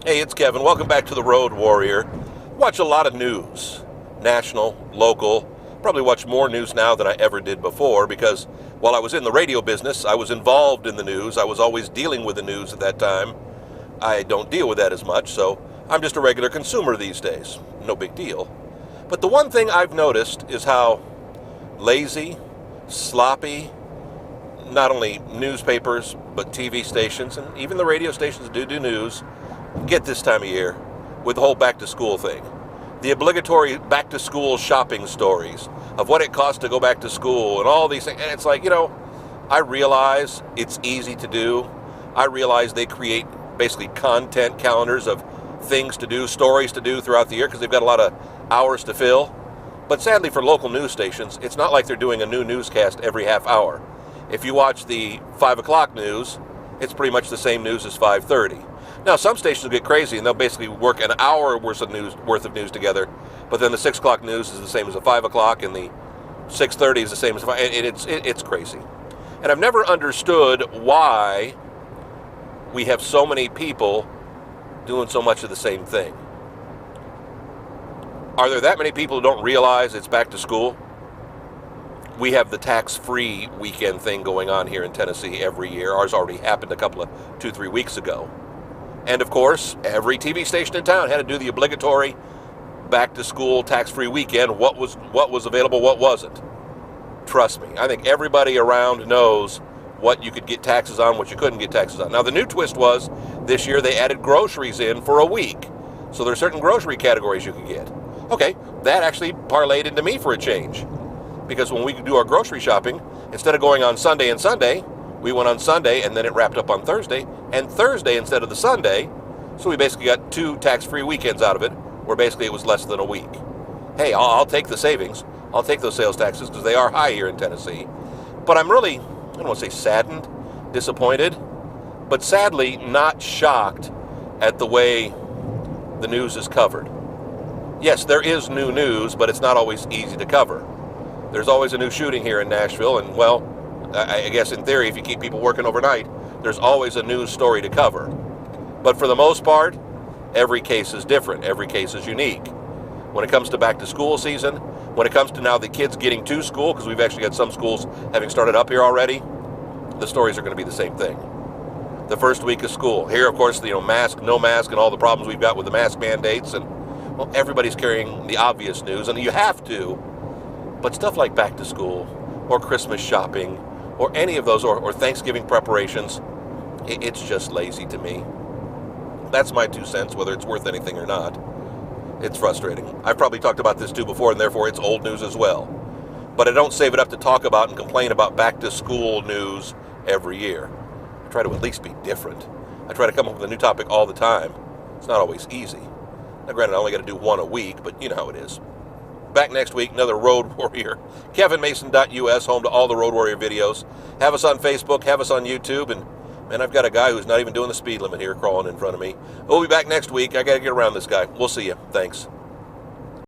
Hey, it's Kevin. Welcome back to the Road Warrior. Watch a lot of news, national, local. Probably watch more news now than I ever did before because while I was in the radio business, I was involved in the news. I was always dealing with the news at that time. I don't deal with that as much, so I'm just a regular consumer these days. No big deal. But the one thing I've noticed is how lazy, sloppy, not only newspapers, but TV stations and even the radio stations do news get this time of year with the whole back-to-school thing. The obligatory back-to-school shopping stories of what it costs to go back to school and all these things. And it's like, I realize it's easy to do. I realize they create basically content calendars of things to do, stories to do throughout the year because they've got a lot of hours to fill. But sadly for local news stations, it's not like they're doing a new newscast every half hour. If you watch the 5 o'clock news, it's pretty much the same news as 5:30. Now, some stations will get crazy and they'll basically work an hour worth of news together, but then the 6 o'clock news is the same as the 5 o'clock and the 6:30 is the same as 5. It's crazy. And I've never understood why we have so many people doing so much of the same thing. Are there that many people who don't realize it's back to school? We have the tax-free weekend thing going on here in Tennessee every year. Ours already happened 2-3 weeks ago. And of course, every TV station in town had to do the obligatory back-to-school tax-free weekend. What was available, what wasn't. Trust me, I think everybody around knows what you could get taxes on, what you couldn't get taxes on. Now, the new twist was, this year they added groceries in for a week. So there are certain grocery categories you could get. Okay, that actually parlayed into me for a change. Because when we do our grocery shopping, instead of going on Sunday and Sunday, we went on Sunday and then it wrapped up on Thursday, and Thursday instead of the Sunday. So we basically got 2 tax-free weekends out of it, where basically it was less than a week. Hey, I'll take the savings. I'll take those sales taxes because they are high here in Tennessee. But I'm really, I don't want to say saddened, disappointed, but sadly not shocked at the way the news is covered. Yes, there is new news, but it's not always easy to cover. There's always a new shooting here in Nashville, and well, I guess in theory, if you keep people working overnight, there's always a news story to cover. But for the most part, every case is different. Every case is unique. When it comes to back to school season, when it comes to now the kids getting to school, because we've actually got some schools having started up here already, the stories are going to be the same thing. The first week of school. Here, of course, mask, no mask, and all the problems we've got with the mask mandates, and well, everybody's carrying the obvious news, and you have to. But stuff like back to school, or Christmas shopping, or any of those, or Thanksgiving preparations, it's just lazy to me. That's my 2 cents, whether it's worth anything or not. It's frustrating. I've probably talked about this too before, and therefore it's old news as well. But I don't save it up to talk about and complain about back to school news every year. I try to at least be different. I try to come up with a new topic all the time. It's not always easy. Now, granted, I only got to do one a week, but you know how it is. Back next week, another Road Warrior. KevinMason.us, home to all the Road Warrior videos. Have us on Facebook, have us on YouTube, and man, I've got a guy who's not even doing the speed limit here crawling in front of me. We'll be back next week. I got to get around this guy. We'll see you. Thanks.